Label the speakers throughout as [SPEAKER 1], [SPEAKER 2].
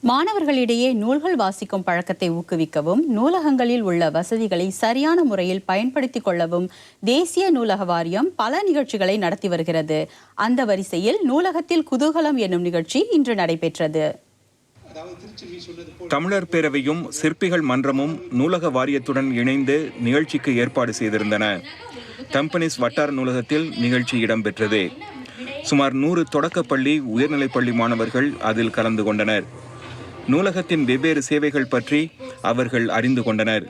[SPEAKER 1] மாணவர்களிடையே நூல்கள் வாசிக்கும் பழக்கத்தை ஊக்குவிக்கவும் நூலகங்களில் உள்ள வசதிகளை சரியான முறையில் பயன்படுத்திக் கொள்ளவும் தேசிய நூலக வாரியம் பல நிகழ்ச்சிகளை நடத்தி வருகிறது. அந்த வரிசையில் நூலகத்தில் குதூகலம் என்னும் நிகழ்ச்சி இன்று நடைபெற்றது.
[SPEAKER 2] தமிழர் பேரவையும் சிற்பிகள் மன்றமும் நூலக வாரியத்துடன் இணைந்து நிகழ்ச்சிக்கு ஏற்பாடு செய்திருந்தன. தம்பனிஸ் வட்டார நூலகத்தில் நிகழ்ச்சி இடம்பெற்றது. சுமார் 100 தொடக்கப்பள்ளி, உயர்நிலைப்பள்ளி மாணவர்கள் அதில் கலந்து கொண்டனர். நூலகத்தின் வெவ்வேறு சேவைகள் பற்றி அவர்கள் அறிந்து கொண்டனர்.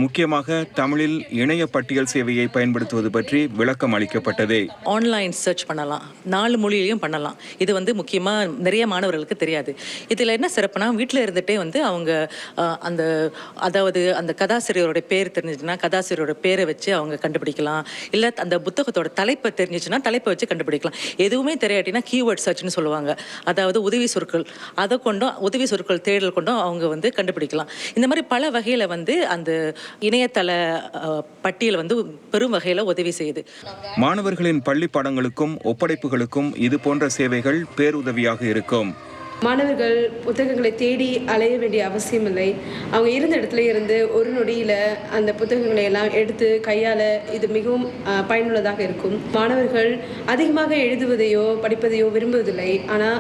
[SPEAKER 2] முக்கியமாக தமிழில் இணைய பட்டியல் சேவையை பயன்படுத்துவது பற்றி விளக்கம் அளிக்கப்பட்டது.
[SPEAKER 3] ஆன்லைன் சர்ச் பண்ணலாம், 4 மொழியிலையும் பண்ணலாம். இது முக்கியமாக நிறைய மாணவர்களுக்கு தெரியாது. இதில் என்ன சிறப்புனா, வீட்டில் இருந்துகிட்டே அவங்க அந்த கதாசிரியரோட பேர் தெரிஞ்சிச்சுன்னா கதாசிரியரோட பேரை வச்சு அவங்க கண்டுபிடிக்கலாம். இல்லை அந்த புத்தகத்தோட தலைப்பை தெரிஞ்சிச்சுன்னா தலைப்பை வச்சு கண்டுபிடிக்கலாம். எதுவுமே தெரியாட்டினா கீவேர்ட் சர்ச்னு சொல்லுவாங்க. அதாவது உதவி சொற்கள், அதை கொண்டும் உதவி சொற்கள் தேடல் கொண்டும் அவங்க கண்டுபிடிக்கலாம். இந்த மாதிரி பல வகையில் அந்த இணையதள பட்டியல் பெரும் வகையில் உதவி செய்யுது.
[SPEAKER 2] மாணவர்களின் பள்ளி பாடங்களுக்கும் ஒப்படைப்புகளுக்கும் இது போன்ற சேவைகள் பேருதவியாக இருக்கும்.
[SPEAKER 4] மாணவர்கள் புத்தகங்களை தேடி அலைய வேண்டிய அவசியமில்லை. அவங்க இருந்த இடத்துல இருந்து ஒரு நொடியில் அந்த புத்தகங்களை எல்லாம் எடுத்து கையாள இது மிகவும் பயனுள்ளதாக இருக்கும். மாணவர்கள் அதிகமாக எழுதுவதையோ படிப்பதையோ விரும்புவதில்லை. ஆனால்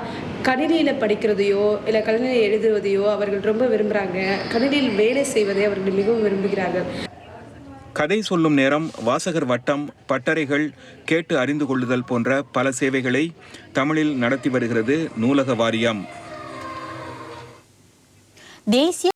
[SPEAKER 4] கணினியில் படிக்கிறதையோ இல்லை கணினியில் எழுதுவதையோ அவர்கள் ரொம்ப விரும்புகிறாங்க. கணினியில் வேலை செய்வதை அவர்கள் மிகவும் விரும்புகிறார்கள்.
[SPEAKER 2] கதை சொல்லும் நேரம், வாசகர் வட்டம், பட்டறைகள், கேட்டு அறிந்து கொள்ளுதல் போன்ற பல சேவைகளை தமிழில் நடத்தி வருகிறது நூலக வாரியம்.
[SPEAKER 1] தேசிய